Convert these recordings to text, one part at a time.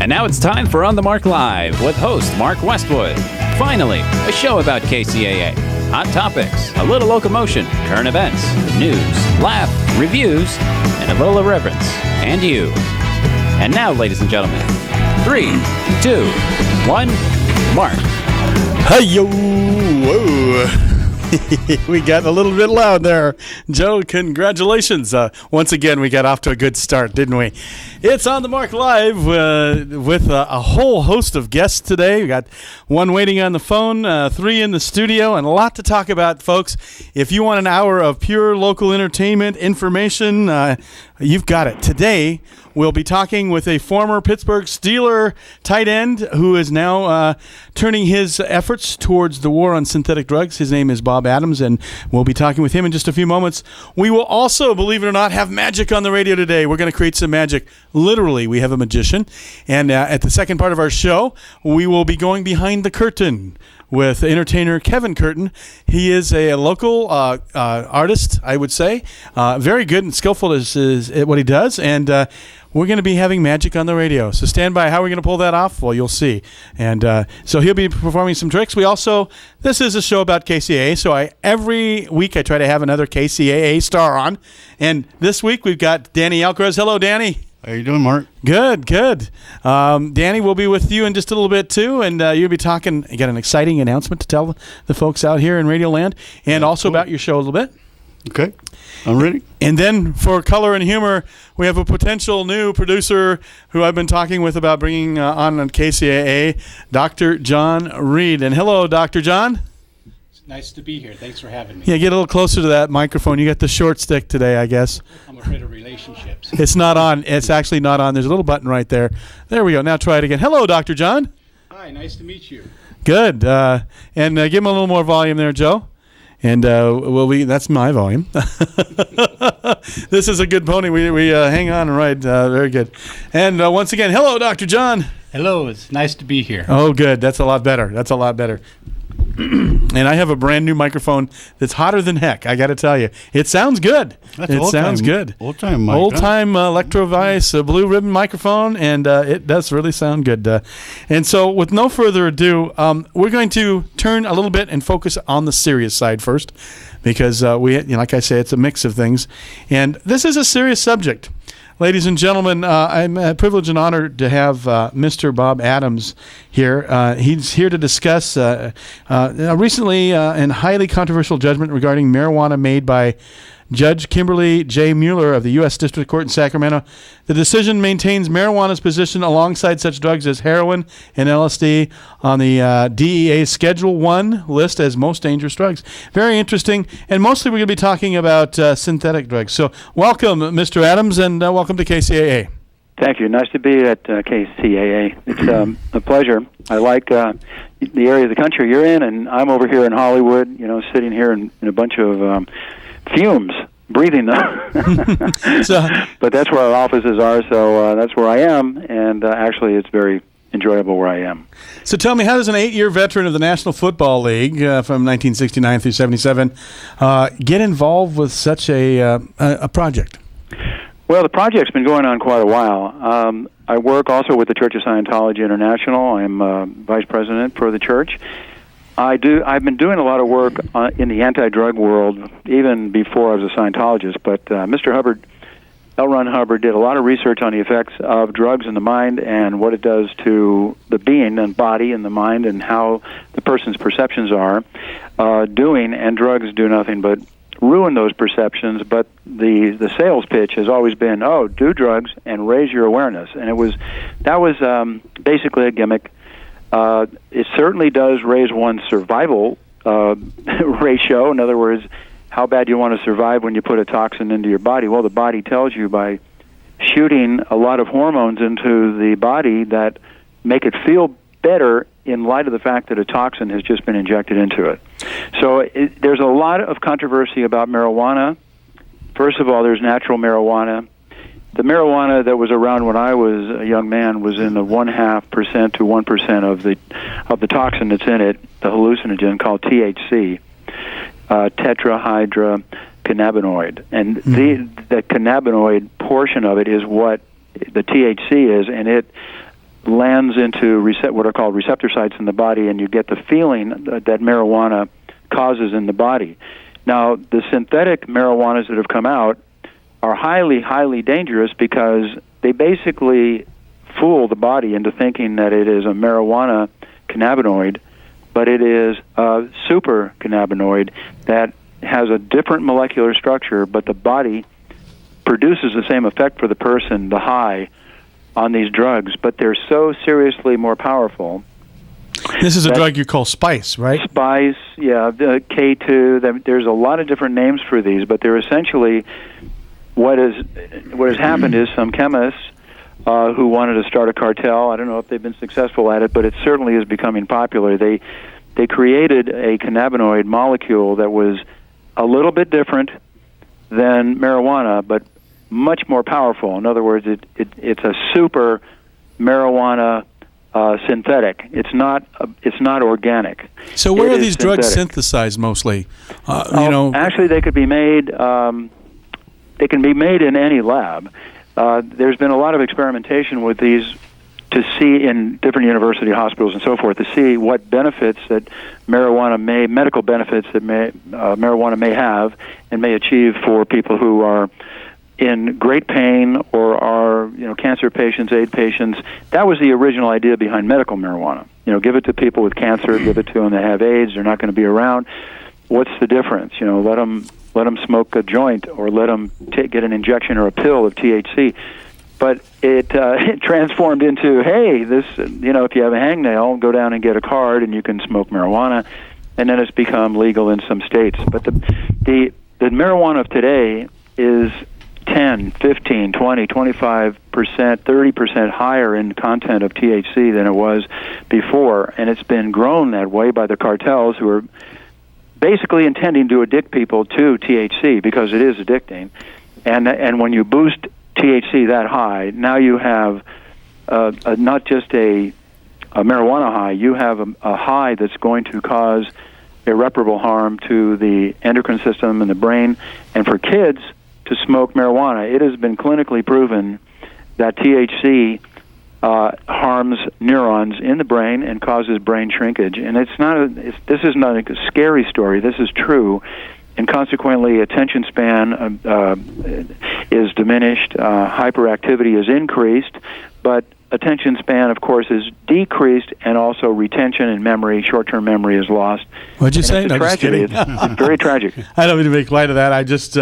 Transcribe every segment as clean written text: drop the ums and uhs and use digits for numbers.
And now it's time for On the Mark Live with host Mark Westwood. Finally, a show about KCAA. Hot topics, a little locomotion, current events, news, laugh, reviews, and a little irreverence. And you. And now, ladies and gentlemen, 3, 2, 1, Mark. Hey-yo! Whoa! We got a little bit loud there. Joe, congratulations. Once again, we got off to a good start, didn't we? It's On the Mark Live with a whole host of guests today. We got one waiting on the phone, 3 in the studio, and a lot to talk about, folks. If you want an hour of pure local entertainment information, you've got it. Today, we'll be talking with a former Pittsburgh Steeler tight end who is now turning his efforts towards the war on synthetic drugs. His name is Bob Adams, and we'll be talking with him in just a few moments. We will also, believe it or not, have magic on the radio today. We're going to create some magic. Literally, we have a magician. And at the second part of our show, we will be going behind the curtain with entertainer Kevin Curtin. He is a local artist, I would say. Very good and skillful at what he does. And we're going to be having magic on the radio. So stand by. How are we going to pull that off? Well, you'll see. And so he'll be performing some tricks. This is a show about KCAA. So every week I try to have another KCAA star on. And this week we've got Danny ALCAREZ. Hello, Danny. How you doing, Mark? Good. Danny will be with you in just a little bit, too, and you'll be talking. You got an exciting announcement to tell the folks out here in Radio Land, and also about your show a little bit. Okay, I'm ready. And then for color and humor, we have a potential new producer who I've been talking with about bringing on KCAA, Dr. John REID. And hello, Dr. John. Nice to be here. Thanks for having me. Yeah, get a little closer to that microphone. You got the short stick today, I guess. I'm afraid of relationships. It's not on. It's actually not on. There's a little button right there. There we go. Now try it again. Hello, Dr. John. Hi, nice to meet you. Good. And give him a little more volume there, Joe. And that's my volume. This is a good pony. We hang on and ride. Very good. And once again, hello, Dr. John. Hello, it's nice to be here. Oh, good. That's a lot better. And I have a brand new microphone that's hotter than heck. I got to tell you, it sounds good. Sounds good. Old time Electrovice blue ribbon microphone, and it does really sound good. And so, with no further ado, we're going to turn a little bit and focus on the serious side first, because like I say, it's a mix of things, and this is a serious subject. Ladies and gentlemen, I'm privileged and honored to have Mr. Bob Adams here. He's here to discuss recently and highly controversial judgment regarding marijuana made by Judge Kimberly J. Mueller of the U.S. District Court in Sacramento. The decision maintains marijuana's position alongside such drugs as heroin and LSD on the DEA's Schedule 1 list as most dangerous drugs. Very interesting, and mostly we're going to be talking about synthetic drugs. So welcome, Mr. Adams, and welcome to KCAA. Thank you. Nice to be at KCAA. It's a pleasure. I like the area of the country you're in, and I'm over here in Hollywood, sitting here in a bunch of fumes, breathing them. But that's where our offices are, so that's where I am, and actually it's very enjoyable where I am. So tell me, how does an 8-year veteran of the National Football League from 1969 through 77 get involved with such a project? Well, the project's been going on quite a while. I work also with the Church of Scientology International. I'm vice president for the church. I've been doing a lot of work in the anti-drug world even before I was a Scientologist, but Mr. Hubbard, L. Ron Hubbard, did a lot of research on the effects of drugs in the mind and what it does to the being and body and the mind and how the person's perceptions are and drugs do nothing but ruin those perceptions. But the sales pitch has always been, do drugs and raise your awareness, and that was basically a gimmick. It certainly does raise one's survival ratio. In other words, how bad do you want to survive when you put a toxin into your body? Well, the body tells you by shooting a lot of hormones into the body that make it feel better in light of the fact that a toxin has just been injected into it. So there's a lot of controversy about marijuana. First of all, there's natural marijuana. The marijuana that was around when I was a young man was in the 0.5% to 1% of the toxin that's in it, the hallucinogen called THC, tetrahydrocannabinoid, and the cannabinoid portion of it is what the THC is, and it lands into what are called receptor sites in the body, and you get the feeling that marijuana causes in the body. Now, the synthetic marijuanas that have come out are highly, highly dangerous because they basically fool the body into thinking that it is a marijuana cannabinoid, but it is a super cannabinoid that has a different molecular structure, but the body produces the same effect for the person, the high, on these drugs, but they're so seriously more powerful. This is a drug you call spice, right? Spice, yeah, the K2. There's a lot of different names for these, but they're essentially what has happened is some chemists who wanted to start a cartel. I don't know if they've been successful at it, but it certainly is becoming popular. They created a cannabinoid molecule that was a little bit different than marijuana, but much more powerful. In other words, it's a super marijuana synthetic. It's not organic. So where It are is these drugs synthetic. synthesized mostly? Actually, they could be made. They can be made in any lab. There's been a lot of experimentation with these to see in different university hospitals and so forth to see what benefits that medical benefits that marijuana may have and may achieve for people who are in great pain or are cancer patients, AIDS patients. That was the original idea behind medical marijuana. Give it to people with cancer, give it to them that have AIDS. They're not going to be around. What's the difference? Let them smoke a joint or let them get an injection or a pill of THC. But it transformed into, hey, this, if you have a hangnail, go down and get a card and you can smoke marijuana. And then it's become legal in some states. But the marijuana of today is 10, 15, 20, 25%, 30% higher in content of THC than it was before. And it's been grown that way by the cartels who are basically intending to addict people to THC because it is addicting. And when you boost THC that high, now you have not just a marijuana high, you have a high that's going to cause irreparable harm to the endocrine system and the brain. And for kids to smoke marijuana, it has been clinically proven that THC harms neurons in the brain and causes brain shrinkage. And this is not a scary story. This is true. And consequently, attention span is diminished, hyperactivity is increased, but attention span, of course, is decreased, and also retention and memory, short-term memory, is lost. What'd you say? It's a No, just tragedy. kidding. It's very tragic. I don't mean to make light of that. I just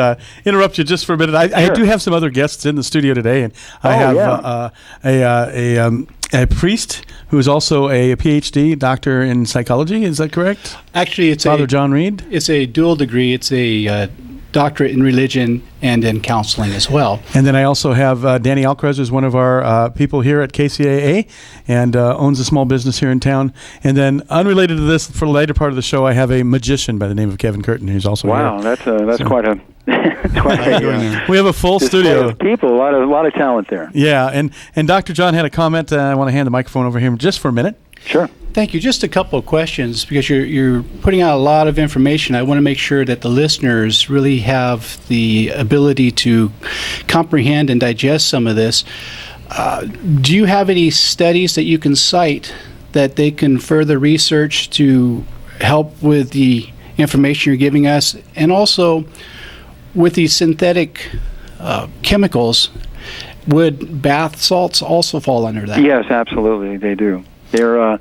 interrupt you just for a minute. I do have some other guests in the studio today, and I have a priest who is also a PhD doctor in psychology. Is that correct? Actually, it's Father John Reed. It's a dual degree. It's a doctorate in religion and in counseling as well. And then I also have Danny ALCAREZ, who's one of our people here at KCAA and owns a small business here in town. And then unrelated to this, for the later part of the show, I have a magician by the name of Kevin Curtin, who's also here. Wow, that's quite a... We have a full studio. People, a lot of talent there. Yeah, and Dr. John had a comment. I want to hand the microphone over him just for a minute. Sure. Thank you. Just a couple of questions, because you're putting out a lot of information. I want to make sure that the listeners really have the ability to comprehend and digest some of this. Do you have any studies that you can cite that they can further research to help with the information you're giving us? And also, with these synthetic chemicals, would bath salts also fall under that? Yes, absolutely, they do. They're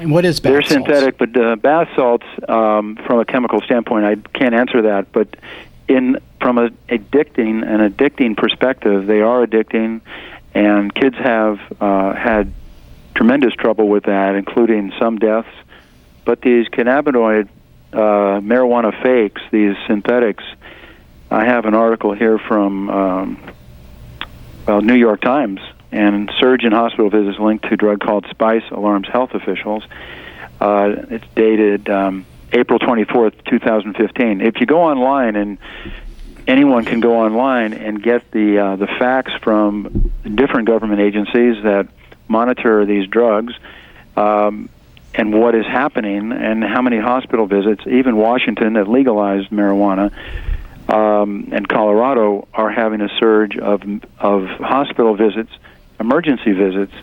what is bath they're salts? synthetic, but bath salts, from a chemical standpoint, I can't answer that. But from an addicting perspective, they are addicting, and kids have had tremendous trouble with that, including some deaths. But these cannabinoid marijuana fakes, these synthetics, I have an article here from New York Times, and surge in hospital visits linked to drug called Spice alarms health officials. It's dated April 24th, 2015. If you go online, and anyone can go online and get the facts from different government agencies that monitor these drugs, and what is happening, and how many hospital visits, even Washington that legalized marijuana, and Colorado are having a surge of hospital visits, emergency visits,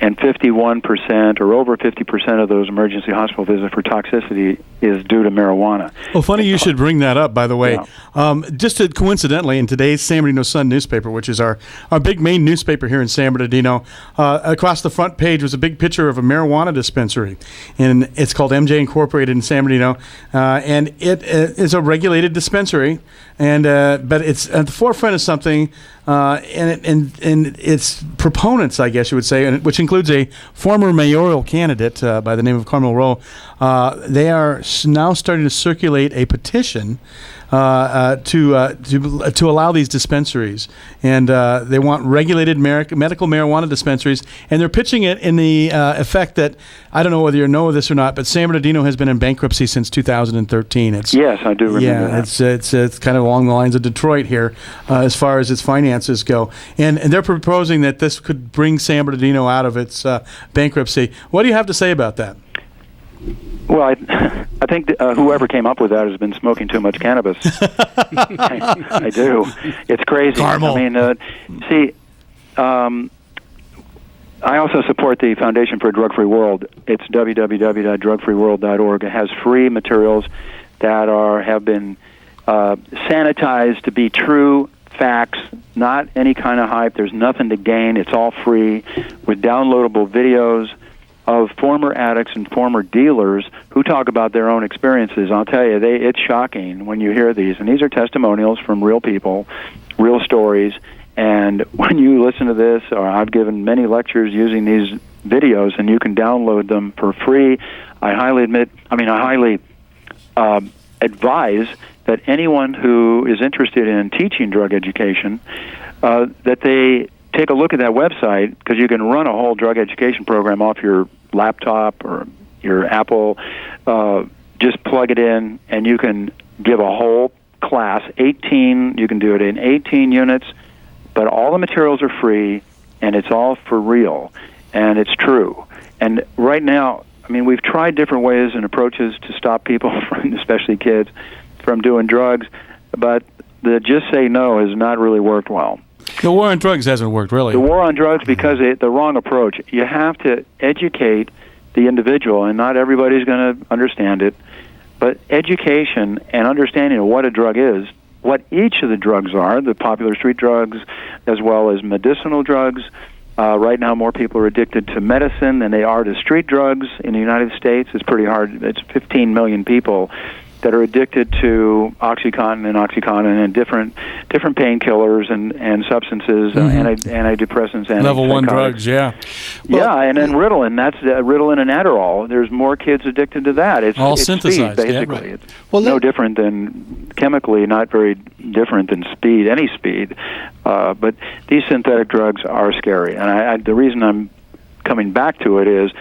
and 51% or over 50% of those emergency hospital visits for toxicity is due to marijuana. Well, funny you should bring that up, by the way. Yeah. Just coincidentally, in today's San Bernardino Sun newspaper, which is our big main newspaper here in San Bernardino, across the front page was a big picture of a marijuana dispensary. And it's called MJ Incorporated in San Bernardino. And it is a regulated dispensary. But it's at the forefront of something, and its proponents, I guess you would say, which includes a former mayoral candidate by the name of Carmel Rowe. They are now starting to circulate a petition to allow these dispensaries, and they want regulated medical marijuana dispensaries, and they're pitching it in the effect that, I don't know whether you know this or not, but San Bernardino has been in bankruptcy since 2013. Yes, I do remember that. It's kind of along the lines of Detroit here as far as its finances go, and they're proposing that this could bring San Bernardino out of its bankruptcy. What do you have to say about that? Well, I think whoever came up with that has been smoking too much cannabis. I do. It's crazy. Carmel. I mean, I also support the Foundation for a Drug-Free World. It's www.drugfreeworld.org. It has free materials that have been sanitized to be true facts, not any kind of hype. There's nothing to gain. It's all free with downloadable videos of former addicts and former dealers who talk about their own experiences. I'll tell you, it's shocking when you hear these. And these are testimonials from real people, real stories. And when you listen to this, or I've given many lectures using these videos, and you can download them for free. I highly advise that anyone who is interested in teaching drug education, that they take a look at that website, because you can run a whole drug education program off your laptop or your Apple. Just plug it in, and you can give a whole class, 18. You can do it in 18 units, but all the materials are free, and it's all for real, and it's true. And right now, I mean, we've tried different ways and approaches to stop people, especially kids, from doing drugs, but the just say no has not really worked well. The war on drugs hasn't worked, really. The war on drugs, because the wrong approach. You have to educate the individual, and not everybody's going to understand it, but education and understanding of what a drug is, what each of the drugs are, the popular street drugs as well as medicinal drugs. Right now, more people are addicted to medicine than they are to street drugs in the United States. It's pretty hard. It's 15 million people that are addicted to Oxycontin and different painkillers and substances, antidepressants, and level 1 drugs, yeah. And then Ritalin. That's Ritalin and Adderall. There's more kids addicted to that. It's all it's synthesized, speed, basically. yeah. It's no different than chemically, not very different than speed, any speed. But these synthetic drugs are scary, and the reason I'm coming back to it is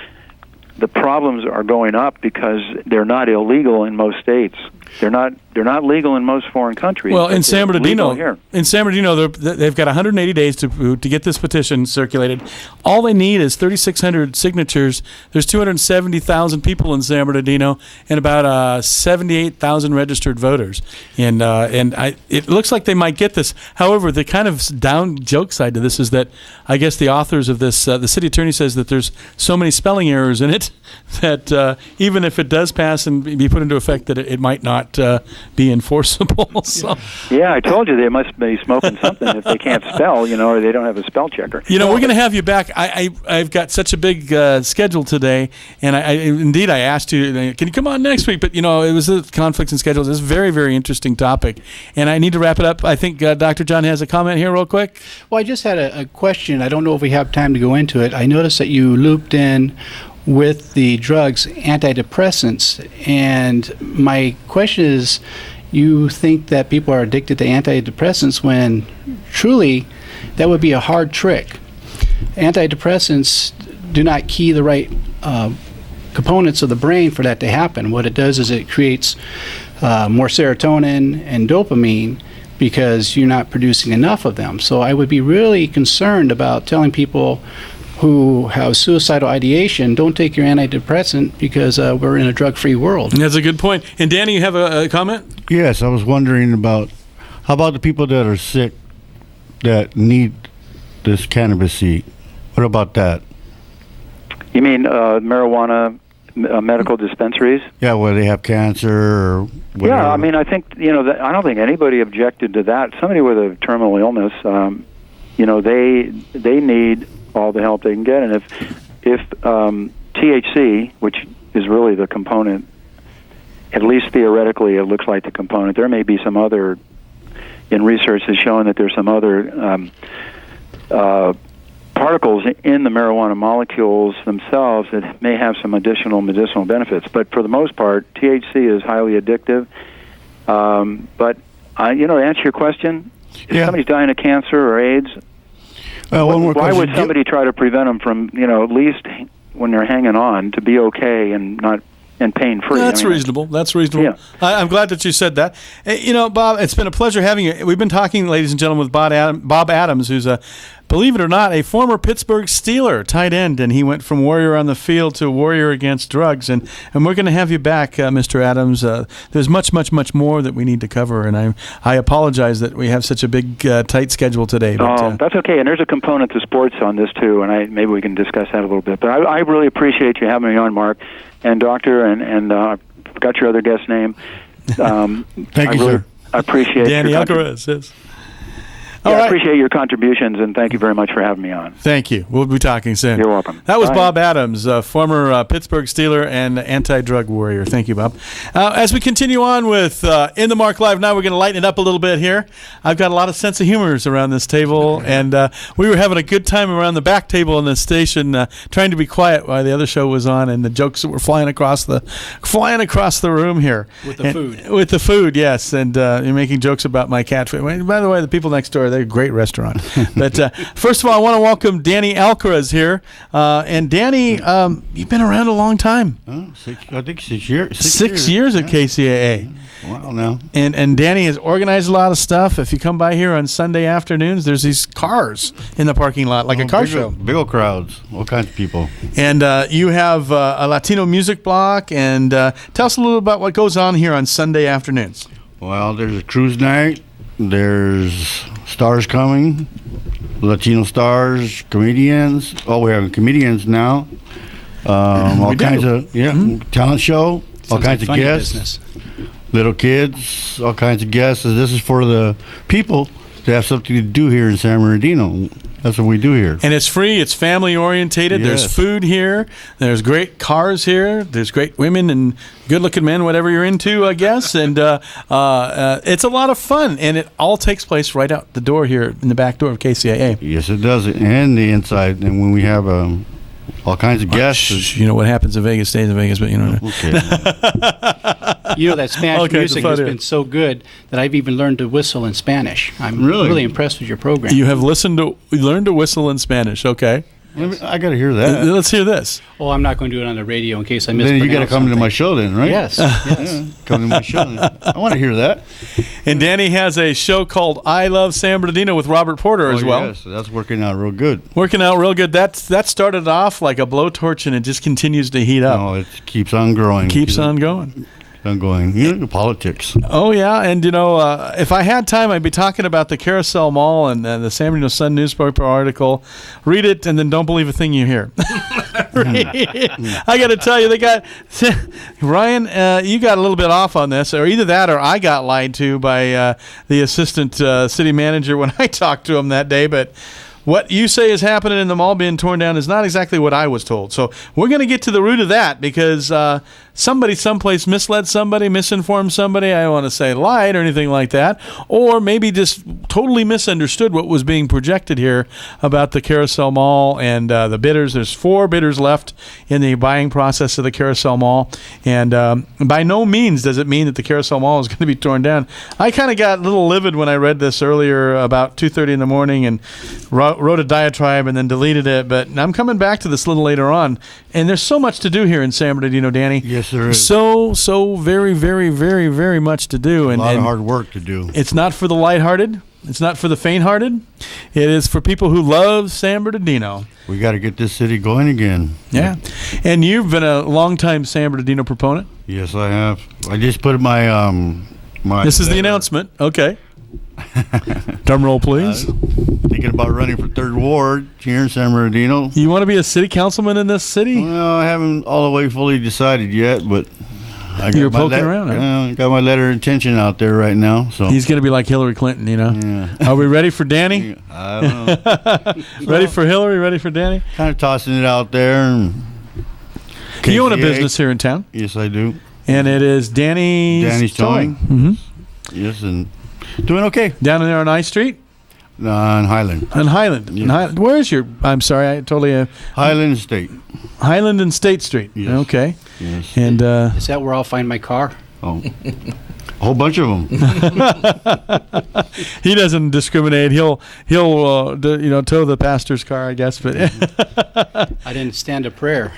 the problems are going up because they're not illegal in most states. They're not legal in most foreign countries. Well, in San Bernardino, they've got 180 days to get this petition circulated. All they need is 3,600 signatures. There's 270,000 people in San Bernardino and about 78,000 registered voters. And it looks like they might get this. However, the kind of down joke side to this is that I guess the authors of this, the city attorney says that there's so many spelling errors in it that even if it does pass and be put into effect, that it might not be enforceable. So. Yeah, I told you they must be smoking something if they can't spell, or they don't have a spell checker. We're going to have you back. I've got such a big schedule today, and I asked you, can you come on next week? But, it was the conflicts in schedules. It's a very, very interesting topic, and I need to wrap it up. I think Dr. John has a comment here real quick. Well, I just had a question. I don't know if we have time to go into it. I noticed that you looped in with the drugs antidepressants, and my question is, you think that people are addicted to antidepressants when truly that would be a hard trick. Antidepressants do not key the right components of the brain for that to happen. What it does is it creates more serotonin and dopamine because you're not producing enough of them. So I would be really concerned about telling people who have suicidal ideation, don't take your antidepressant because we're in a drug-free world. That's a good point. And Danny, you have a comment? Yes, I was wondering how about the people that are sick that need this cannabis seed? What about that? You mean marijuana medical dispensaries? Yeah, where they have cancer or whatever. Yeah, I mean, I think, I don't think anybody objected to that. Somebody with a terminal illness, they need all the help they can get. And if THC, which is really the component, at least theoretically it looks like the component, there may be some other, in research has shown that there's some other particles in the marijuana molecules themselves that may have some additional medicinal benefits. But for the most part, THC is highly addictive. But, to answer your question, if somebody's dying of cancer or AIDS, why would somebody try to prevent them from, at least when they're hanging on, to be okay and not pain-free? That's reasonable. That's reasonable. Yeah. I'm glad that you said that. Bob, it's been a pleasure having you. We've been talking, ladies and gentlemen, with Bob Adams, who's believe it or not, a former Pittsburgh Steeler tight end, and he went from warrior on the field to warrior against drugs. And we're going to have you back, Mr. Adams. There's much, much, much more that we need to cover, and I apologize that we have such a big, tight schedule today. But, that's okay, and there's a component to sports on this, too, and maybe we can discuss that a little bit. But I really appreciate you having me on, Mark, and Doctor, and I forgot your other guest name. Thank you, sir. I appreciate Danny ALCAREZ, yes. I appreciate your contributions, and thank you very much for having me on. Thank you. We'll be talking soon. You're welcome. That was Bye. Bob Adams, former Pittsburgh Steeler and anti-drug warrior. Thank you, Bob. As we continue on with In the Mark Live, now we're going to lighten it up a little bit here. I've got a lot of sense of humors around this table, and we were having a good time around the back table in the station, trying to be quiet while the other show was on, and the jokes that were flying across the room here. With the food, yes, and you're making jokes about my cat food. By the way, the people next door, they're a great restaurant. But first of all, I want to welcome Danny ALCAREZ here. And Danny, you've been around a long time. I think 6 years. 6 years at KCAA. Wow, now. And Danny has organized a lot of stuff. If you come by here on Sunday afternoons, there's these cars in the parking lot, like a car show. Big old crowds, all kinds of people. And you have a Latino music block. And tell us a little about what goes on here on Sunday afternoons. Well, there's a cruise night. There's stars coming, Latino stars, comedians. Oh, we have comedians now. All kinds of talent show. All kinds of guests. Business. Little kids, all kinds of guests. This is for the people to have something to do here in San Bernardino. That's what we do here. And it's free. It's family orientated. Yes. There's food here. There's great cars here. There's great women and good-looking men, whatever you're into, I guess. And it's a lot of fun. And it all takes place right out the door here in the back door of KCAA. Yes, it does. And the inside. And when we have all kinds of guests. You know what happens in Vegas stays in Vegas, but you know. Okay. That Spanish music has been so good that I've even learned to whistle in Spanish. I'm really impressed with your program. You have learned to whistle in Spanish. Okay. I got to hear that. Let's hear this. Oh, I'm not going to do it on the radio in case I mispronounce Then you got to come to my show then, right? Yes. Yeah, come to my show then. I want to hear that. And Danny has a show called I Love San Bernardino with Robert Porter as well. Yes, that's working out real good. Working out real good. That started off like a blowtorch and it just continues to heat up. No, it keeps on growing. Keeps on going. Politics. Oh, yeah. And, if I had time, I'd be talking about the Carousel Mall and the San Bernardino Sun newspaper article. Read it and then don't believe a thing you hear. I got to tell you, Ryan, you got a little bit off on this, or either that or I got lied to by the assistant city manager when I talked to him that day. But what you say is happening in the mall being torn down is not exactly what I was told. So we're going to get to the root of that because somebody someplace misled somebody, misinformed somebody. I don't want to say lied or anything like that. Or maybe just totally misunderstood what was being projected here about the Carousel Mall and the bidders. There's 4 bidders left in the buying process of the Carousel Mall. And by no means does it mean that the Carousel Mall is going to be torn down. I kind of got a little livid when I read this earlier about 2:30 in the morning and wrote a diatribe and then deleted it. But I'm coming back to this a little later on. And there's so much to do here in San Bernardino, Danny. Yes, there is. So very, very, very, very much to do. A lot of hard work to do. It's not for the lighthearted. It's not for the faint-hearted. It is for people who love San Bernardino. We got to get this city going again. Yeah. And you've been a long-time San Bernardino proponent. Yes, I have. I just put my... This is the announcement. Okay. Drum roll, please. Thinking about running for 3rd Ward here in San Bernardino. You want to be a city councilman in this city? Well, I haven't all the way fully decided yet, but You're poking around, huh? Got my letter of intention out there right now. So He's going to be like Hillary Clinton, you know. Yeah. Are we ready for Danny? I don't know. Ready for Hillary? Ready for Danny? Kind of tossing it out there. And You own a KCAA. business here in town, Yes, I do. and it is Danny's Towing. hmm Yes, and doing okay. Down in there on I Street On Highland. and Highland. Yeah. And Highland. Where is your? I'm sorry, I totally. Highland State. Highland and State Street. Yes. Okay. Yes. And Is that where I'll find my car? Oh, a whole bunch of them. he doesn't discriminate. He'll tow the pastor's car, I guess. But I didn't stand a prayer.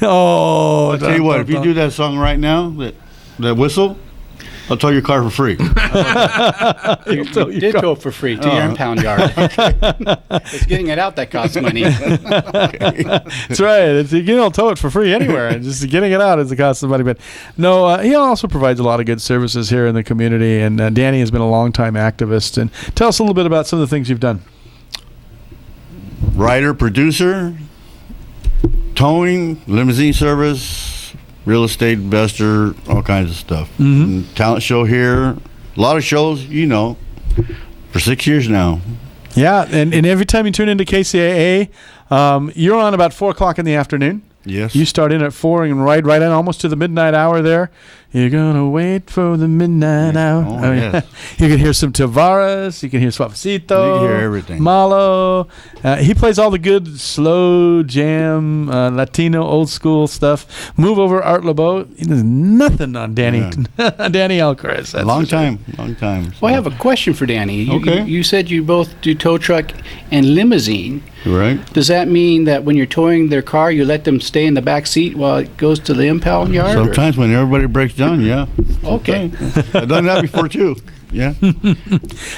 oh, I'll tell you what. If you do that song right now, that whistle, I'll tow your car for free. You did go for free to your impound yard. It's getting it out that costs money. That's right. You don't tow it for free anywhere. Just getting it out is the cost of money. But no, he also provides a lot of good services here in the community. And Danny has been a longtime activist. And tell us a little bit about some of the things you've done. Writer, producer, towing, limousine service, real estate investor, all kinds of stuff. And talent show here, a lot of shows, for 6 years now. Yeah, and every time you tune into KCAA, you're on about 4 o'clock in the afternoon. Yes. You start in at 4 and ride right in almost to the midnight hour there. You're going to wait for the midnight hour. Oh, yes. You can hear some Tavares. You can hear Suavecito. You can hear everything. Malo. He plays all the good slow jam, Latino, old school stuff. Move over Art LeBeau. There's nothing on Danny Danny ALCAREZ. that's Long for sure. time. Well, I have a question for Danny. Okay. You said you both do tow truck and limousine. Right. Does that mean that when you're towing their car, you let them stay in the back seat while it goes to the impound yard? or- Sometimes when everybody breaks down, yeah. Okay. I've done that before too. Yeah.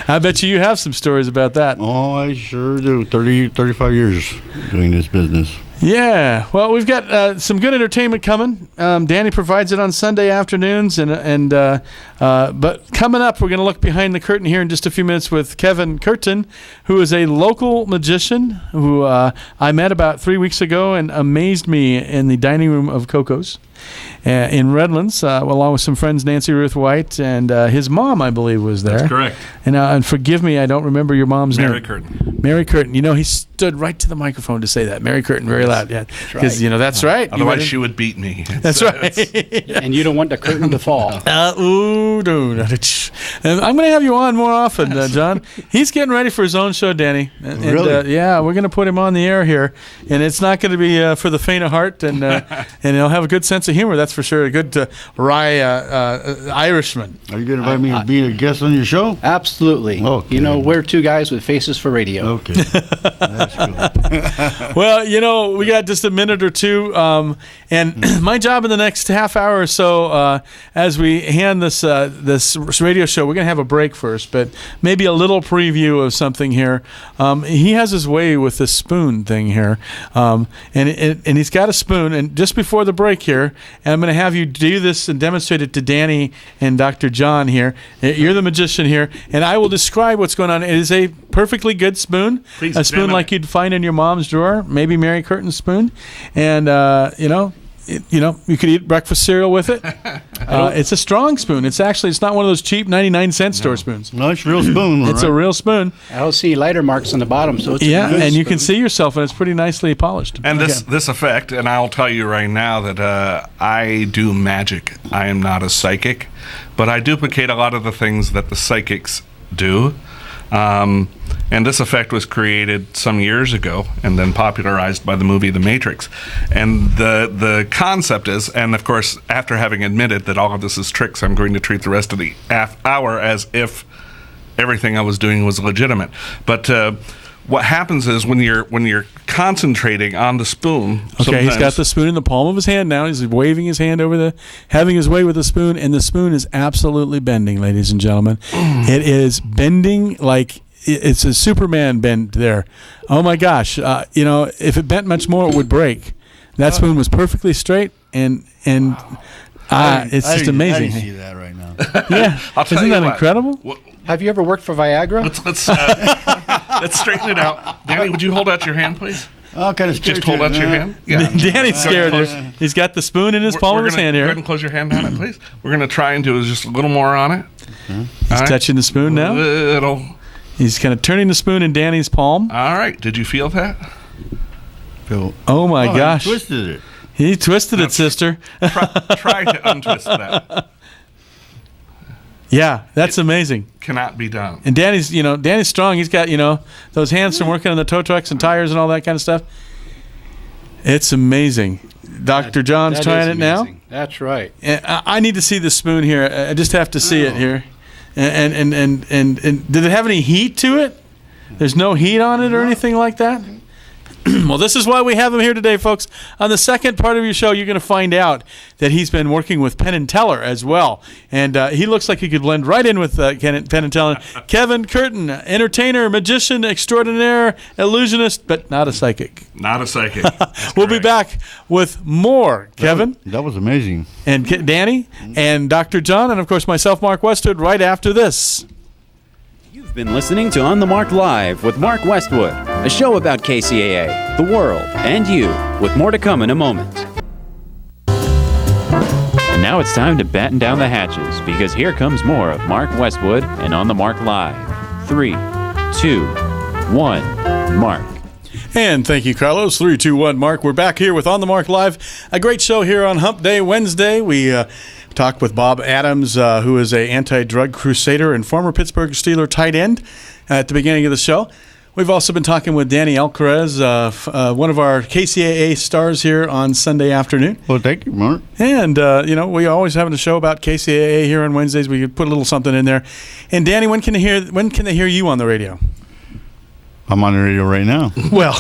I bet you have some stories about that. Oh, I sure do. 35 years doing this business. Yeah, well, we've got some good entertainment coming. Danny provides it on Sunday afternoons, but coming up, we're going to look behind the curtain here in just a few minutes with Kevin Curtin, who is a local magician who I met about 3 weeks ago and amazed me in the dining room of Coco's in Redlands, along with some friends, Nancy Ruth White, and his mom, I believe, was there. That's correct. And forgive me, I don't remember your mom's name. Mary Curtin. Mary Curtin. He stood right to the microphone to say that. Mary Curtin, very loud. Yeah, because that's right. Otherwise, she would beat me. That's right. And you don't want the curtain to fall. Dude. And I'm going to have you on more often, John. He's getting ready for his own show, Danny. And, Really? yeah, we're going to put him on the air here, and it's not going to be for the faint of heart, and he'll have a good sense of humor. That's for sure. A good wry Irishman. Are you going to invite me to be a guest on your show? Absolutely. Okay. We're two guys with faces for radio. Okay. That's cool. Well, we got just a minute or two, and my job in the next half hour or so, as we hand this radio show, we're going to have a break first, but maybe a little preview of something here. He has his way with this spoon thing here, and he's got a spoon, and just before the break here, and I'm going to have you do this and demonstrate it to Danny and Dr. John here. You're the magician here, and I will describe what's going on. It is a perfectly good spoon, Please a spoon examine like it. you'd find in your mom's drawer, maybe Mary Curtin's spoon, and you could eat breakfast cereal with it. It's a strong spoon. It's not one of those cheap 99-cent store spoons. No, it's a real spoon. It's a real spoon. I don't see lighter marks on the bottom, so it's a good And you spoon. can see yourself, and it's pretty nicely polished. And this effect, and I'll tell you right now that I do magic. I am not a psychic, but I duplicate a lot of the things that the psychics do. And this effect was created some years ago and then popularized by the movie The Matrix. And the concept is, and of course, after having admitted that all of this is tricks, I'm going to treat the rest of the half hour as if everything I was doing was legitimate. But what happens is when you're concentrating on the spoon. Okay, he's got the spoon in the palm of his hand now. He's waving his hand over having his way with the spoon, and the spoon is absolutely bending, ladies and gentlemen. It is bending like it's a Superman bend there. Oh my gosh! If it bent much more, it would break. That spoon was perfectly straight, and It's just amazing. I see that right now. Yeah, I'll tell isn't you that what. incredible? Have you ever worked for Viagra? Let's straighten it out. Danny, would you hold out your hand, please? Oh, kind of scared. Just hold out your hand. Yeah. Danny's scared. He's got the spoon in his palm of his hand Go here. ahead and close your hand on it, please. We're going to try and do just a little more on it. He's touching the spoon now. Little. He's kind of turning the spoon in Danny's palm. All right. Did you feel that? Oh my gosh! He twisted it. He twisted it, sister. Try to untwist that. Yeah, that's amazing. Cannot be done. And Danny's strong. He's got, those hands from working on the tow trucks and tires and all that kind of stuff. It's amazing. Dr. John's That trying is it now. amazing. That's right. And I need to see the spoon here. I just have to see it here. And did it have any heat to it? There's no heat on it or anything like that? Well, this is why we have him here today, folks. On the second part of your show, you're going to find out that he's been working with Penn and Teller as well. And he looks like he could blend right in with Penn and Teller. Kevin Curtin, entertainer, magician extraordinaire, illusionist, but not a psychic. Not a psychic. We'll be back with more, Kevin. That was amazing. And Danny and Dr. John, and of course myself, Mark Westwood, right after this. You've been listening to On the Mark Live with Mark Westwood, a show about KCAA, the world, and you, with more to come in a moment. And now it's time to batten down the hatches, because here comes more of Mark Westwood and On the Mark Live. 3, 2, 1, Mark. And thank you, Carlos. 3, 2, 1, Mark. We're back here with On the Mark Live, a great show here on Hump Day Wednesday. We talked with Bob Adams, who is an anti-drug crusader and former Pittsburgh Steeler tight end at the beginning of the show. We've also been talking with Danny ALCAREZ, one of our KCAA stars here on Sunday afternoon. Well, thank you, Mark. And, we always having a show about KCAA here on Wednesdays. We could put a little something in there. And, Danny, when can they hear you on the radio? I'm on the radio right now. Well,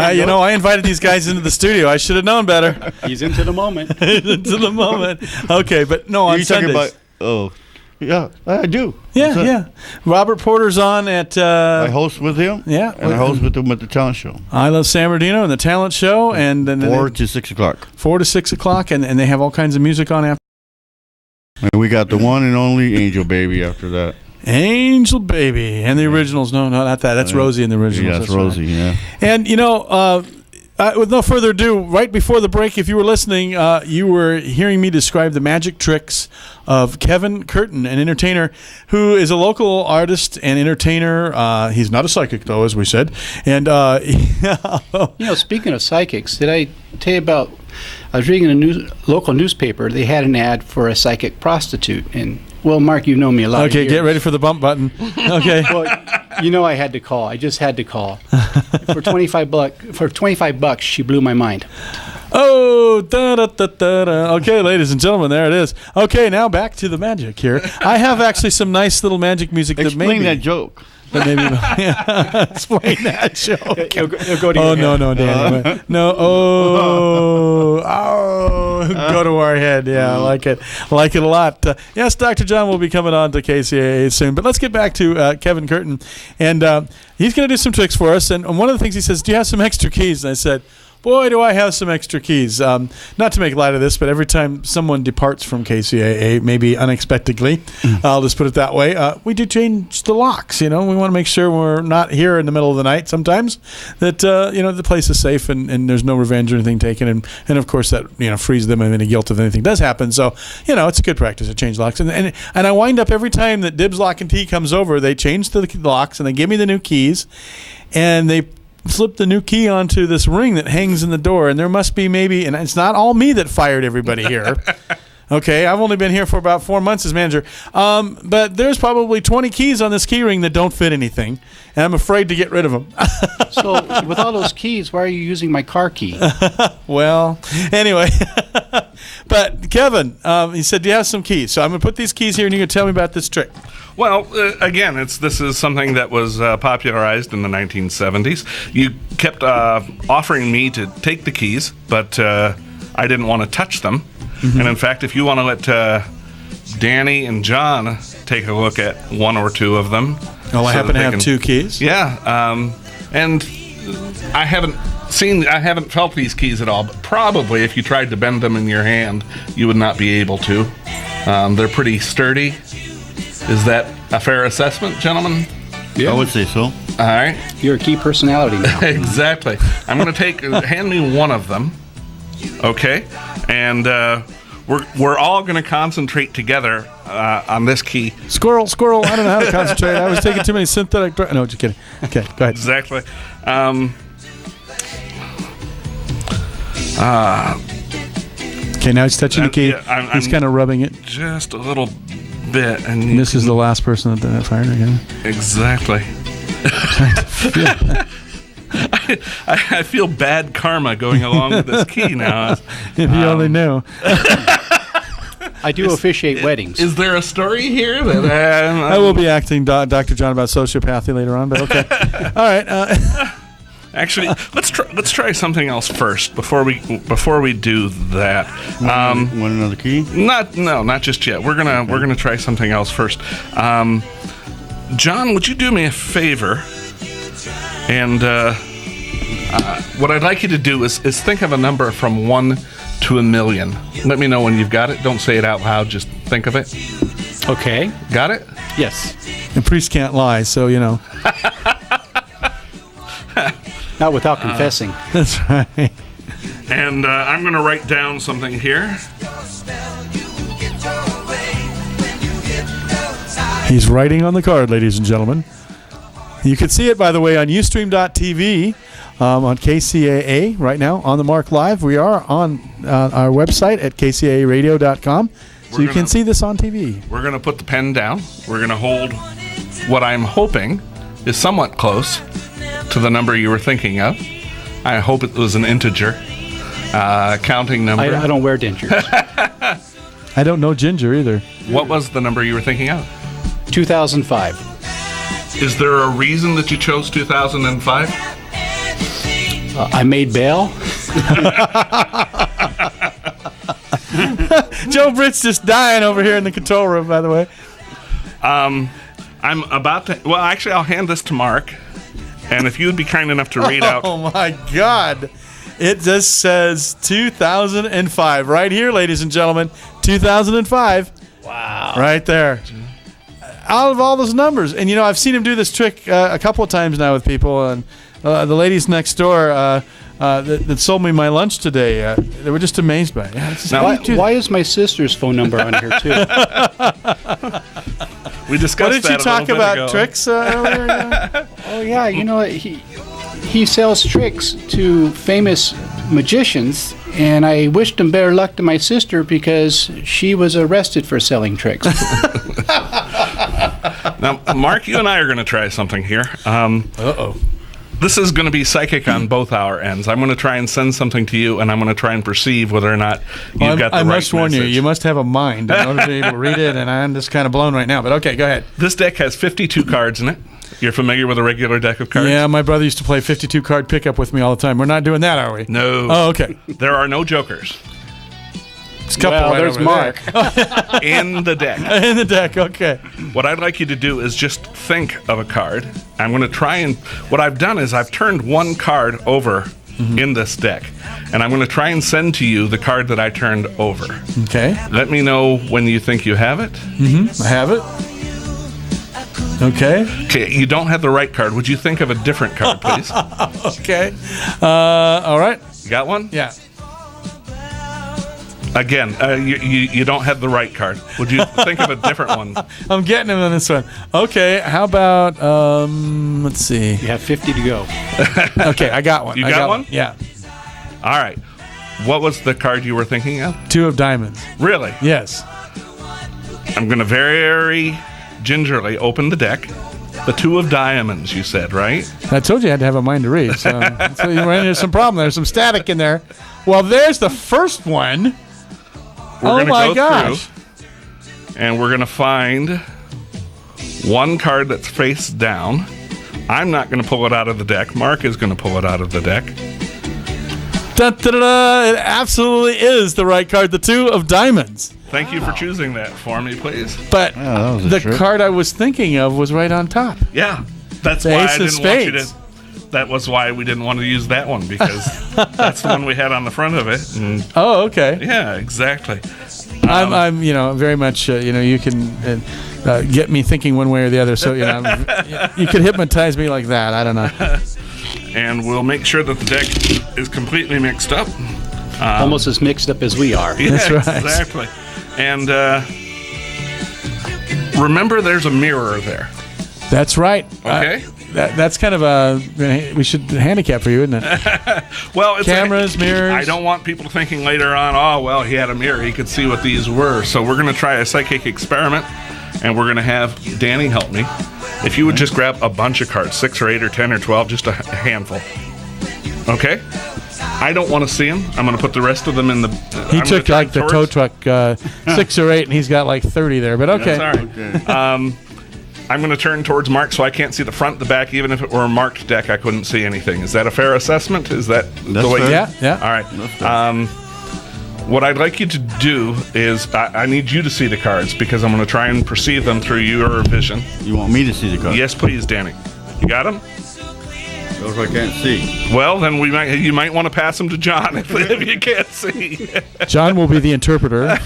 I invited these guys into the studio. I should have known better. He's into the moment. Into the moment. Okay, but no, on Are you talking Sundays. about? Oh, yeah, I do. Yeah. Robert Porter's on at. I host with him. Yeah. And I host with him at the talent show. I Love San Bernardino and the talent show, and then 4 to 6 o'clock. 4 to 6 o'clock, and they have all kinds of music on after. And we got the one and only Angel Baby after that. Angel Baby and the originals. No, not that. That's Rosie in the originals. Yeah, that's Rosie. Right. Yeah. And with no further ado, right before the break, if you were listening, you were hearing me describe the magic tricks of Kevin Curtin, an entertainer who is a local artist and entertainer. He's not a psychic, though, as we said. And Speaking of psychics, did I tell you about? I was reading a local newspaper. They had an ad for a psychic prostitute, and Mark, you know me a lot. Okay, get ready for the bump button. Okay. Well, I had to call. I just had to call. For $25, she blew my mind. Oh, da-da-da-da-da. Okay, ladies and gentlemen, there it is. Okay, now back to the magic here. I have actually some nice little magic music that Explain that joke. But maybe explain that joke. It'll go to your head. No, Danny. No. Go to our head. Yeah, I like it. I like it a lot. Yes, Dr. John will be coming on to KCAA soon. But let's get back to Kevin Curtin. And he's going to do some tricks for us. And one of the things he says, do you have some extra keys? And I said, boy, do I have some extra keys. Not to make light of this, but every time someone departs from KCAA, maybe unexpectedly, I'll just put it that way, we do change the locks. We want to make sure we're not here in the middle of the night sometimes, that, the place is safe and there's no revenge or anything taken. And of course, that, frees them of any guilt if anything does happen. So, it's a good practice to change locks. And I wind up every time that Dibs Lock and Tea comes over, they change the locks and they give me the new keys and they slip the new key onto this ring that hangs in the door, and there must be maybe, and it's not all me that fired everybody here. Okay, I've only been here for about 4 months as manager, but there's probably 20 keys on this key ring that don't fit anything, and I'm afraid to get rid of them. So with all those keys, why are you using my car key? Well, anyway. But Kevin, he said, do you have some keys? So I'm going to put these keys here, and you're going to tell me about this trick. Well, again, this is something that was popularized in the 1970s. You kept offering me to take the keys, but I didn't want to touch them. Mm-hmm. And in fact, if you want to let Danny and John take a look at one or two of them. Well, I happen to have 2 keys. Yeah, and I haven't seen. I haven't felt these keys at all, but probably if you tried to bend them in your hand, you would not be able to. They're pretty sturdy. Is that a fair assessment, gentlemen? I would say so. All right. You're a key personality now. Exactly. I'm going to hand me one of them. Okay. And we're all going to concentrate together on this key. Squirrel. I don't know how to concentrate. I was taking too many synthetic drugs. No, just kidding. Okay, go ahead. Exactly. Okay, now he's touching the key. Yeah, he's kind of rubbing it. Just a little bit. And This is the last person that fired again. Exactly. I feel bad karma going along with this key now. If you only knew. I do officiate weddings. Is there a story here that I will be acting Dr. John about sociopathy later on, but okay. All right. Actually, let's try something else first before we do that. Want another key? Not just yet. We're gonna try something else first. John, would you do me a favor? And what I'd like you to do is think of a number from 1 to 1,000,000. Let me know when you've got it. Don't say it out loud. Just think of it. Okay. Got it? Yes. And priests can't lie, so you know. Not without confessing. That's right. And I'm going to write down something here. He's writing on the card, ladies and gentlemen. You can see it, by the way, on Ustream.tv, on KCAA right now, on the Mark Live. We are on our website at kcaaradio.com, so you can see this on TV. We're going to put the pen down. We're going to hold what I'm hoping is somewhat close to the number you were thinking of. I hope it was an integer counting number. I don't wear dentures. I don't know ginger either. What was the number you were thinking of? 2005. Is there a reason that you chose 2005? I made bail. Joe Britt's just dying over here in the control room, by the way. I'm about to... Well, actually, I'll hand this to Mark. And if you'd be kind enough to read out... Oh, my God. It just says 2005. Right here, ladies and gentlemen. 2005. Wow. Right there. Out of all those numbers. And, you know, I've seen him do this trick a couple of times now with people. And the ladies next door that sold me my lunch today, they were just amazed by it. Now, why is my sister's phone number on here, too? We discussed What did you talk about tricks earlier? Oh, yeah. You know, he sells tricks to famous magicians, and I wished him better luck to my sister because she was arrested for selling tricks. Now, Mark, you and I are going to try something here. Uh-oh. This is going to be psychic on both our ends. I'm going to try and send something to you, and I'm going to try and perceive whether or not you've got the right I must warn message. you must have a mind in order to be able to read it, and I'm just kind of blown right now. But okay, go ahead. This deck has 52 cards in it. You're familiar with a regular deck of cards? Yeah, my brother used to play 52-card pickup with me all the time. We're not doing that, are we? No. Oh, okay. There are no jokers There's a couple right there's over Mark. in the deck. there. In the deck, okay. What I'd like you to do is just think of a card. I'm going to try and... What I've done is I've turned one card over in this deck, and I'm going to try and send to you the card that I turned over. Okay. Let me know when you think you have it. I have it. Okay. Okay, you don't have the right card. Would you think of a different card, please? Okay. All right. You got one? Yeah. Again, you don't have the right card. Would you think of a different one? I'm getting him on this one. Okay. How about, let's see. You have 50 to go. Okay, I got one. You I got one? Yeah. All right. What was the card you were thinking of? 2 of diamonds. Really? Yes. I'm going to very gingerly open the deck. The 2 of diamonds, you said, right? I told you I had to have a mind to read. So you ran into some problem. There's some static in there. Well, there's the first one. We're my go gosh. through, and we're going to find one card that's face down. I'm not going to pull it out of the deck. Mark is going to pull it out of the deck. Da-da-da-da. It absolutely is the right card. The 2 of diamonds. Thank you for choosing that for me, please. But that was a the trick. card I was thinking of was right on top. Yeah, that's The why ace I of didn't want you spades. to that was why we didn't want to use that one, because that's the one we had on the front of it. And Oh, okay. yeah, exactly. I'm very much, you can get me thinking one way or the other. So, you could hypnotize me like that. I don't know. And we'll make sure that the deck is completely mixed up. Almost as mixed up as we are. Yeah, That's right. Exactly. And remember, there's a mirror there. That's right. Okay. That's kind of we should handicap for you, isn't it? Well, it's Cameras, mirrors. I don't want people thinking later on, oh, well, he had a mirror. He could see what these were. So we're going to try a psychic experiment, and we're going to have Danny help me. If you would just grab a bunch of cards, 6 or 8 or 10 or 12, just a handful. Okay? I don't want to see them. I'm going to put the rest of them in the... He took like the tow truck 6 or 8, and he's got like 30 there. But okay. That's all right. Okay. I'm going to turn towards Mark, so I can't see the front, the back. Even if it were a marked deck, I couldn't see anything. Is that a fair assessment? Is that the way? fair. Yeah. All right. What I'd like you to do is I need you to see the cards, because I'm going to try and perceive them through your vision. You want me to see the card? Yes, please, Danny. You got them? Those I can't see. Well, then you might want to pass them to John if you can't see. John will be the interpreter.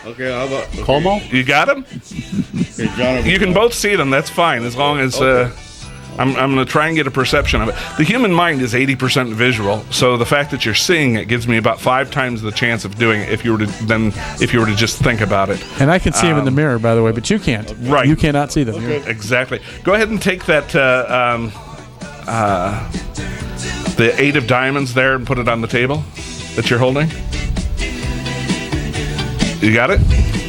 Okay, how about Como? You got them? Okay, John, You can both see them. That's fine, as long as I'm going to try and get a perception of it. The human mind is 80% visual, so the fact that you're seeing it gives me about 5 times the chance of doing it if you were to just think about it. And I can see him in the mirror, by the way, but you can't. Right. You cannot see them. You're- Exactly. Go ahead and take that the 8 of diamonds there and put it on the table that you're holding. You got it?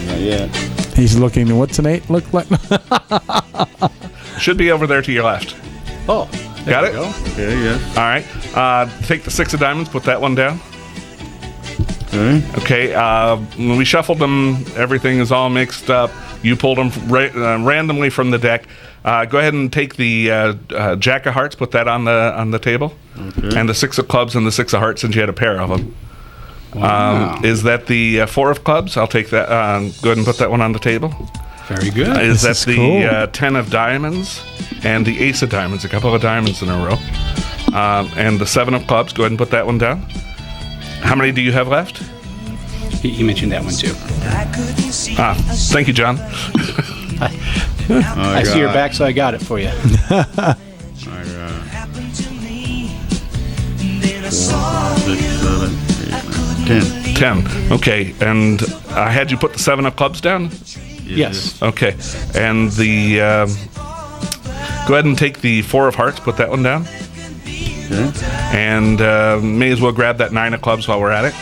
Not yet. He's looking. What's an 8 look like? Should be over there to your left. Oh, Got it? go. Okay, yes. All right. Take the 6 of diamonds, put that one down. Okay. Okay. When we shuffled them, everything is all mixed up. You pulled them randomly from the deck. Go ahead and take the Jack of Hearts, put that on the table, and the 6 of Clubs and the 6 of Hearts, since you had a pair of them. Wow. Is that the 4 of Clubs? I'll take that. Go ahead and put that one on the table. Very good. Is that is the cool. 10 of Diamonds and the Ace of Diamonds? A couple of diamonds in a row. And the 7 of Clubs. Go ahead and put that one down. How many do you have left? You mentioned that one too. Thank you, John. I see your back, so I got it for you. 4, 6, 7, 8, 9, 10. 10. Okay. And I had you put the 7 of Clubs down? Yes. Okay. And the... go ahead and take the 4 of Hearts. Put that one down. Okay. And may as well grab that 9 of Clubs while we're at it.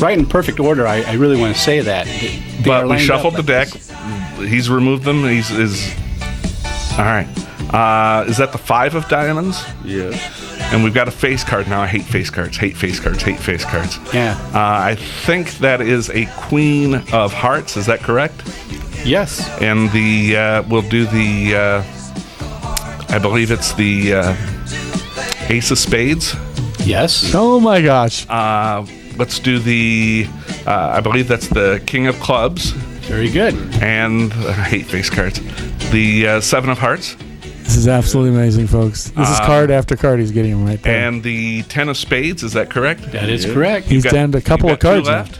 Right in perfect order. I really want to say that. They But are we lined shuffled up the like deck. this. He's removed them. He's all right. Is that the 5 of Diamonds? Yes. And we've got a face card now. I hate face cards. Hate face cards. Hate face cards. Yeah. I think that is a Queen of Hearts. Is that correct? Yes. And the we'll do the. I believe it's the Ace of Spades. Yes. Oh my gosh. Let's do the. I believe that's the King of Clubs. Very good. And I hate face cards. The 7 of Hearts. This is absolutely amazing, folks. This is card after card. He's getting them right there. And the 10 of Spades. Is that correct? That is correct. He's down to a couple You've of got cards 2 left.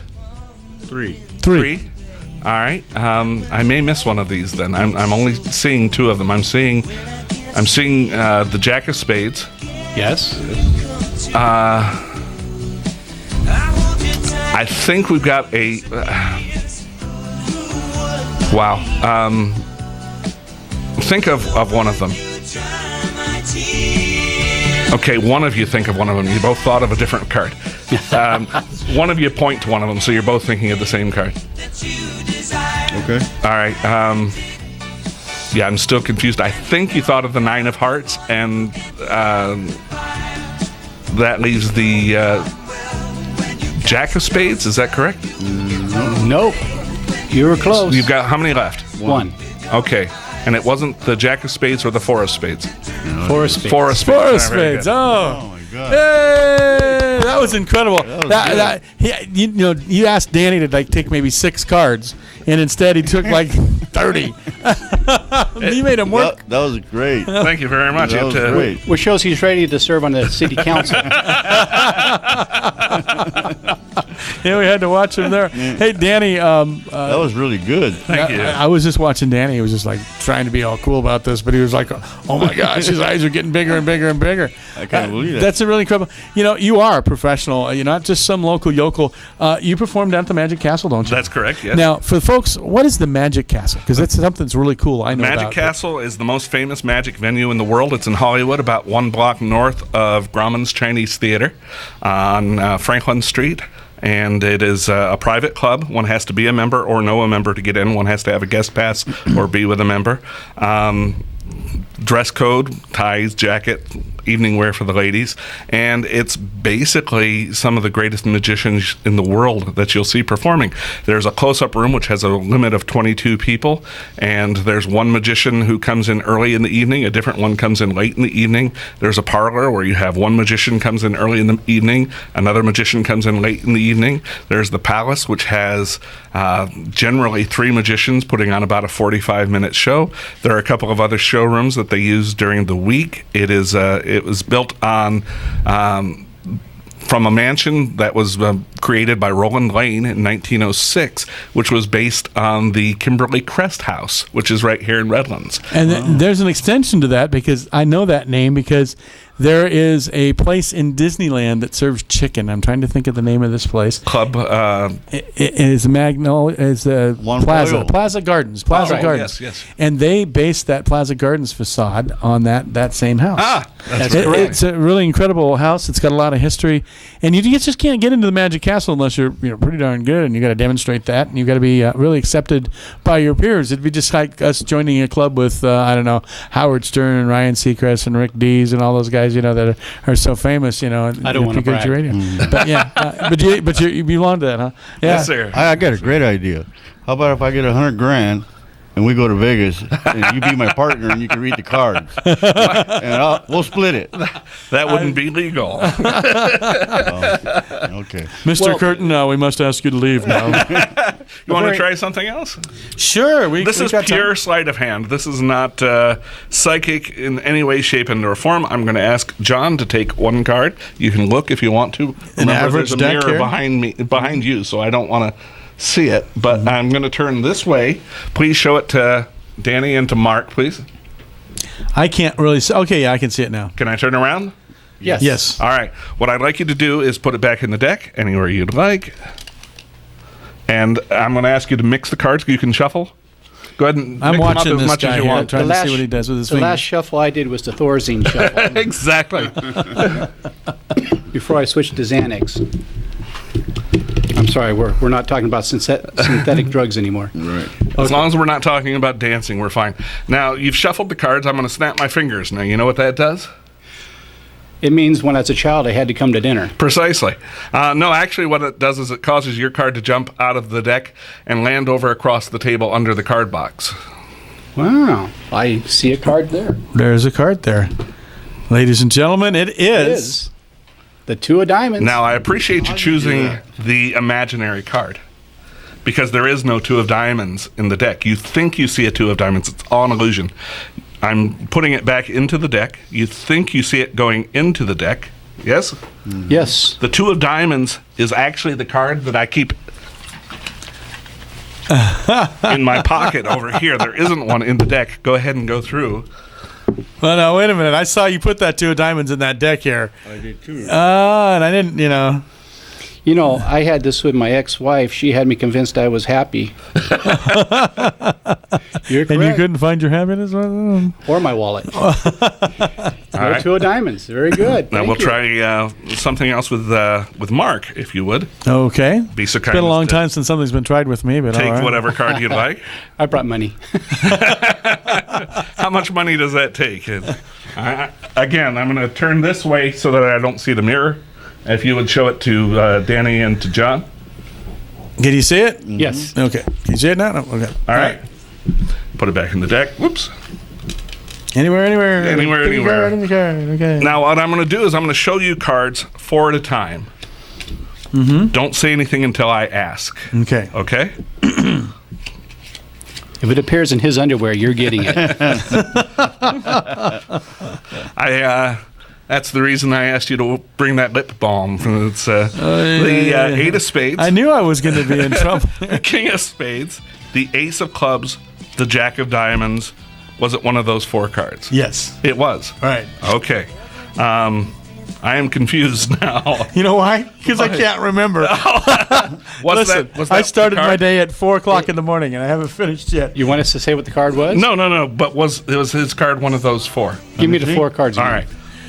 3. Three. All right. I may miss one of these then. I'm only seeing 2 of them. I'm seeing the Jack of Spades. Yes. I think we've got a. Wow. Think of one of them. Okay, one of you think of one of them. You both thought of a different card. One of you point to one of them, so you're both thinking of the same card. Okay. All right. Yeah, I'm still confused. I think you thought of the 9 of Hearts, and that leaves the Jack of Spades. Is that correct? Nope. You were close. You've got how many left? one. Okay. And it wasn't the Jack of Spades or the 4 of Spades? 4 of Spades. 4 of Spades. Four of All right, very Spades. good. Oh. Hey, that was incredible. You asked Danny to take maybe 6 cards, and instead he took 30. You made him work. That was great. Thank you very much. That was great. Which shows he's ready to serve on the city council. Yeah, we had to watch him there. Hey, Danny. That was really good. Thank you. I was just watching Danny. He was just trying to be all cool about this, but he was like, "Oh my gosh, his eyes are getting bigger and bigger and bigger." I can't believe that. That's a really incredible. You are a professional. You're not just some local yokel. You perform down at the Magic Castle, don't you? That's correct, yes. Now, for the folks, what is the Magic Castle? Because that's something that's really cool. I know Magic about Castle is the most famous magic venue in the world. It's in Hollywood, about 1 block north of Grauman's Chinese Theater on Franklin Street. And it is a private club. One has to be a member or know a member to get in. One has to have a guest pass or be with a member. Dress code, ties, jacket, evening wear for the ladies. And it's basically some of the greatest magicians in the world that you'll see performing. There's a close-up room which has a limit of 22 people, and there's one magician who comes in early in the evening, a different one comes in late in the evening. There's a parlor where you have one magician comes in early in the evening, another magician comes in late in the evening. There's the palace, which has generally 3 magicians putting on about a 45-minute show. There are a couple of other showrooms that they use during the week. It was built on from a mansion that was created by Roland Lane in 1906, which was based on the Kimberly Crest House, which is right here in Redlands. And there's an extension to that, because I know that name because there is a place in Disneyland that serves chicken. I'm trying to think of the name of this place. Club. It is Plaza Gardens. Gardens. Yes. And they based that Plaza Gardens facade on that same house. That's correct. It's a really incredible house. It's got a lot of history, and you just can't get into the Magic Castle unless you're pretty darn good, and you got to demonstrate that, and you got to be really accepted by your peers. It'd be just like us joining a club with Howard Stern and Ryan Seacrest and Rick Dees and all those guys that are so famous. I don't want to brag. Radio. But but you belong to that, huh? Yeah. Yes, sir. I got a great idea. How about if I get $100,000 and we go to Vegas and you be my partner and you can read the cards, and we'll split it. That wouldn't be legal. Okay. Mr. Curtin, we must ask you to leave now. You want to try something else? Sure. This is pure sleight of hand. This is not psychic in any way, shape, and form. I'm going to ask John to take 1 card. You can look if you want to. Remember, there's a mirror behind you, so I don't want to see it. But I'm going to turn this way. Please show it to Danny and to Mark, please. I can't really see. Okay, yeah, I can see it now. Can I turn around? Yes. All right. What I'd like you to do is put it back in the deck anywhere you'd like. And I'm going to ask you to mix the cards. You can shuffle. Go ahead and I'm mix watching them up as this much guy as you here, want. trying to see what he does with his The fingers. last shuffle I did was the Thorazine shuffle Exactly. before I switched to Xanax. I'm sorry, we're not talking about synthetic drugs anymore. Right. As long as we're not talking about dancing, we're fine. Now, you've shuffled the cards. I'm going to snap my fingers. Now, you know what that does? It means when I was a child, I had to come to dinner. Precisely. No, actually, what it does is it causes your card to jump out of the deck and land over across the table under the card box. Wow. I see a card there. There's a card there. Ladies and gentlemen, it is the 2 of diamonds. Now, I appreciate you choosing the imaginary card, because there is no 2 of diamonds in the deck. You think you see a 2 of diamonds. It's all an illusion. I'm putting it back into the deck. You think you see it going into the deck. Yes? Yes. The 2 of diamonds is actually the card that I keep in my pocket over here. There isn't one in the deck. Go ahead and go through. Well, now, wait a minute. I saw you put that 2 of diamonds in that deck here. I did too. And I didn't, I had this with my ex-wife. She had me convinced I was happy. You're correct. And you couldn't find your happiness? Or my wallet. All right. 2 of diamonds. Very good. Now Thank we'll you. try something else with Mark, if you would. Okay. Be so It's kind been a as long to time since something's been tried with me, but Take all right. whatever card you'd like. I brought money. How much money does that take? Again, I'm going to turn this way so that I don't see the mirror. If you would show it to Danny and to John. Can you see it? Yes. Okay. Can you see it now? No? Okay. All right. Put it back in the deck. Whoops. Anywhere. Anywhere, Pick a anywhere. card, any card. Okay. Now, what I'm going to do is I'm going to show you cards 4 at a time. Mm-hmm. Don't say anything until I ask. Okay. Okay? If it appears in his underwear, you're getting it. That's the reason I asked you to bring that lip balm. It's the 8 of spades. I knew I was going to be in trouble. The king of spades, the ace of clubs, the jack of diamonds. Was it one of those 4 cards? Yes. It was. Right. Okay. I am confused now. You know why? Because I can't remember. Listen, I started my day at 4 o'clock in the morning, and I haven't finished yet. You want us to say what the card was? No. But was his card one of those 4? Give me the 4 cards. All right.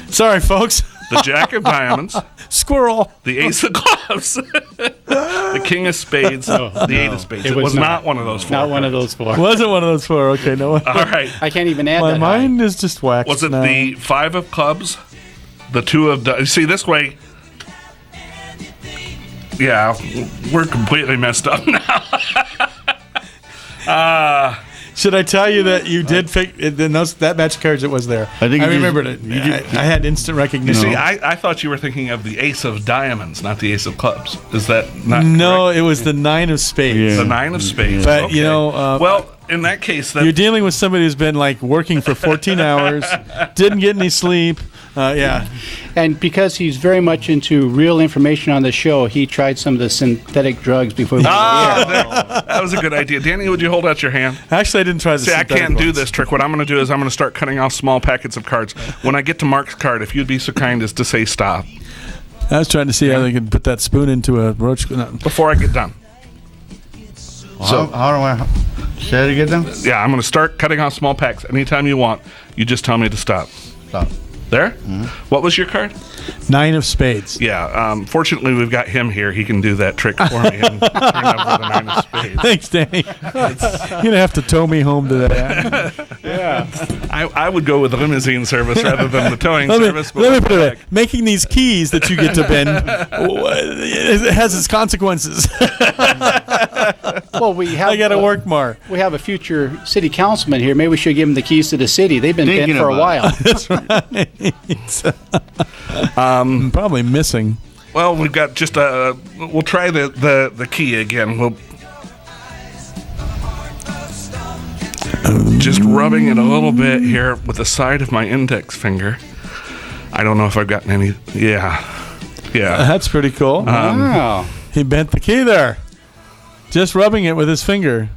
Sorry, folks. The jack of diamonds. Squirrel. The ace of clubs. The king of spades. The 8 of spades. It was not one of those 4. Not one of those 4. Wasn't one of those 4. Okay, no. All right. I can't even add My that mind is just waxed. Was it now. the 5 of clubs? The 2 of... See, this way... Yeah, we're completely messed up now. Should I tell you that you did pick that batch of cards that was there? I think I you remembered just- it. I had instant recognition. See, I thought you were thinking of the ace of diamonds, not the ace of clubs. Is that not No, correct? it was the 9 of spades. Yeah. The 9 of spades. But, Okay. you know, well, in that case, You're then dealing with somebody who's been like working for 14 hours, didn't get any sleep. Yeah. And because he's very much into real information on the show, he tried some of the synthetic drugs before we that was a good idea. Danny, would you hold out your hand? Actually, I didn't try the See, I synthetic can't do ones. this trick. What I'm going to do is I'm going to start cutting off small packets of cards. When I get to Mark's card, if you'd be so kind as to say stop I was trying to see how they could put that spoon into a roach. No. before I get done. So how do I say it again? Then? Yeah, I'm going to start cutting off small packs. Anytime you want, you just tell me to stop. Stop. There? What was your card? 9 of spades. Yeah, fortunately, we've got him here. He can do that trick for me and turn over the 9 of spades. Thanks, Danny. You're going to have to tow me home to that. Yeah. I would go with the limousine service rather than the towing service. but Let me we'll put go it back. away. Making these keys that you get to bend, it has its consequences. Well, we have. I got to work more. We have a future city councilman here. Maybe we should give him the keys to the city. They've been Thinking bent for a about while. Probably missing. Well, we've got just we'll try the key again. We'll just rubbing it a little bit here with the side of my index finger. I don't know if I've gotten any. Yeah. That's pretty cool. Wow. He bent the key there. Just rubbing it with his finger.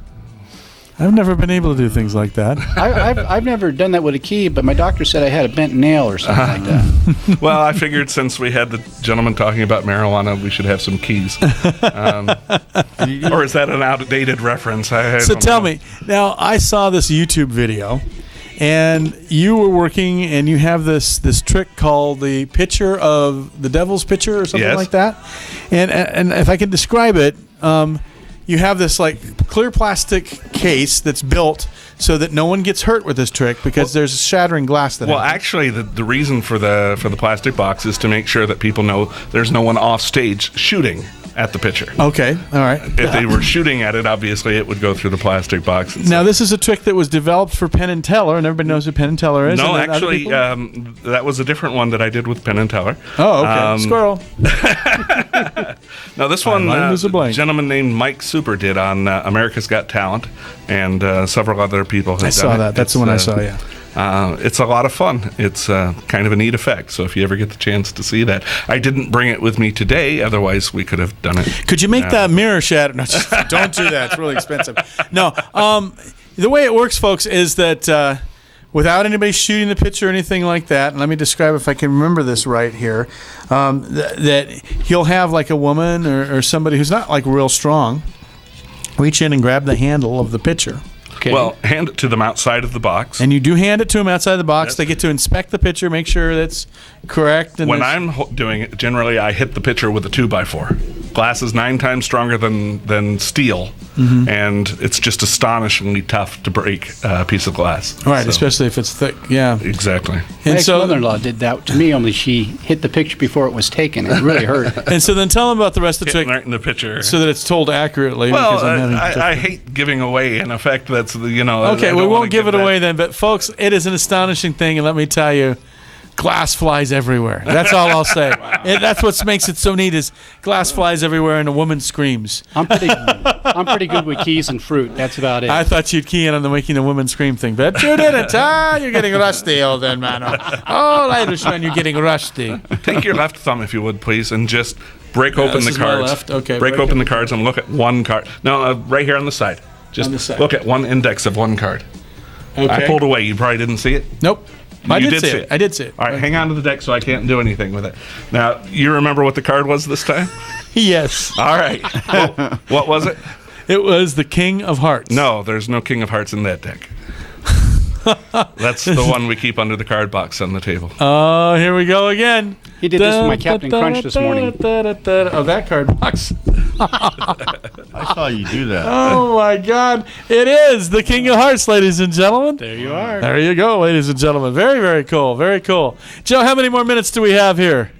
I've never been able to do things like that. I've never done that with a key, but my doctor said I had a bent nail or something like that. Well, I figured since we had the gentleman talking about marijuana, we should have some keys. Or is that an outdated reference? I So don't tell know. me, now I saw this YouTube video, and you were working, and you have this trick called the picture of the devil's picture or something Yes. like that. And if I can describe it, you have this like clear plastic case that's built so that no one gets hurt with this trick because there's shattering glass that Well, happens. actually, the reason for the plastic box is to make sure that people know there's no one off stage shooting at the picture. Okay, all right. If they were shooting at it, obviously it would go through the plastic box. Now, this is a trick that was developed for Penn and Teller, and everybody knows who Penn and Teller is. No, and then other actually, people? that was a different one that I did with Penn and Teller. Oh, okay. Squirrel. Now, this one, mine was a blank. a gentleman named Mike Super did on America's Got Talent, and several other people have done I saw it. that. That's the one I saw, yeah. It's a lot of fun. It's kind of a neat effect. So if you ever get the chance to see that, I didn't bring it with me today. Otherwise, we could have done it. Could you make that mirror shatter? No, just, don't do that. It's really expensive. No. The way it works, folks, is that without anybody shooting the picture or anything like that, and let me describe if I can remember this right here, that he'll have like a woman or somebody who's not like real strong reach in and grab the handle of the picture. Okay. Well, hand it to them outside of the box. And you do hand it to them outside the box. Yes. They get to inspect the picture, make sure that's correct. And When there's- I'm doing it, generally I hit the picture with a 2x4. Glass is 9 times stronger than steel, and it's just astonishingly tough to break a piece of glass. Right, So, especially if it's thick. Yeah. exactly. My And so, ex-mother-in-law did that to me, only she hit the picture before it was taken. It really hurt. and so then tell them about the rest of the trick Right in the picture. so that it's told accurately. Well, because I'm having I hate giving away an effect that's Okay, we I don't wanna won't give it that. away then, but folks, it is an astonishing thing, and let me tell you, glass flies everywhere. That's all I'll say. That's what makes it so neat is glass flies everywhere and a woman screams. I'm pretty good with keys and fruit. That's about it. I thought you'd key in on the making a woman scream thing, but you didn't. You're getting rusty, old man. Oh, Irishman, you're getting rusty. Take your left thumb, if you would, please, and just break open this the is my cards. left? Okay, Break break open the cards and look at one card. No, right here on the side. Just On the side. look at one index of one card. Okay. I pulled away. You probably didn't see it. Nope. I You did see it. I did see it. All right, hang on to the deck so I can't do anything with it. Now, you remember what the card was this time? Yes. All right. Well, what was it? It was the King of Hearts. No, there's no King of Hearts in that deck. That's the one we keep under the card box on the table. Oh, here we go again. He did this with my Captain Crunch this morning. Oh, that card box. I saw you do that. Oh, my God. It is the King of Hearts, ladies and gentlemen. There you are. There you go, ladies and gentlemen. Very, very cool. Very cool. Joe, how many more minutes do we have here?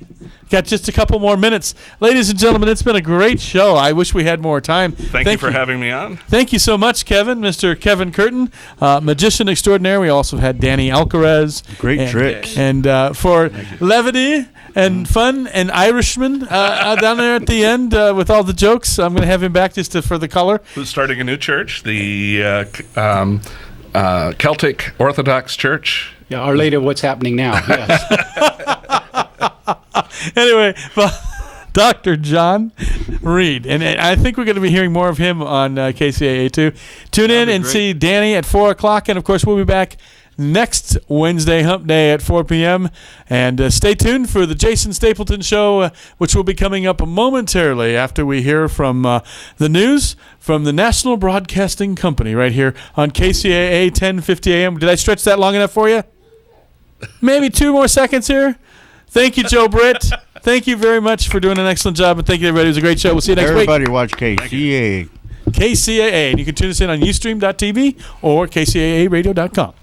Got just a couple more minutes. Ladies and gentlemen, it's been a great show. I wish we had more time. Thank you for having me on. Thank you so much, Kevin, Mr. Kevin Curtin, magician extraordinaire. We also had Danny ALCAREZ. Great tricks. And for levity and fun and Irishman down there at the end with all the jokes, I'm going to have him back just for the color. Who's starting a new church? The Celtic Orthodox Church. Yeah, Our Lady of What's Happening Now. Yes. Anyway, Dr. John REID. And I think we're going to be hearing more of him on KCAA too. Tune in and see Danny at 4 o'clock. And, of course, we'll be back next Wednesday, Hump Day, at 4 p.m. And stay tuned for the Jason Stapleton Show, which will be coming up momentarily after we hear from the news from the National Broadcasting Company right here on KCAA 1050 a.m. Did I stretch that long enough for you? Maybe 2 more seconds here. Thank you, Joe Britt. Thank you very much for doing an excellent job, and thank you, everybody. It was a great show. We'll see you next week. Everybody watch KCAA. KCAA. And you can tune us in on Ustream.tv or KCAAradio.com.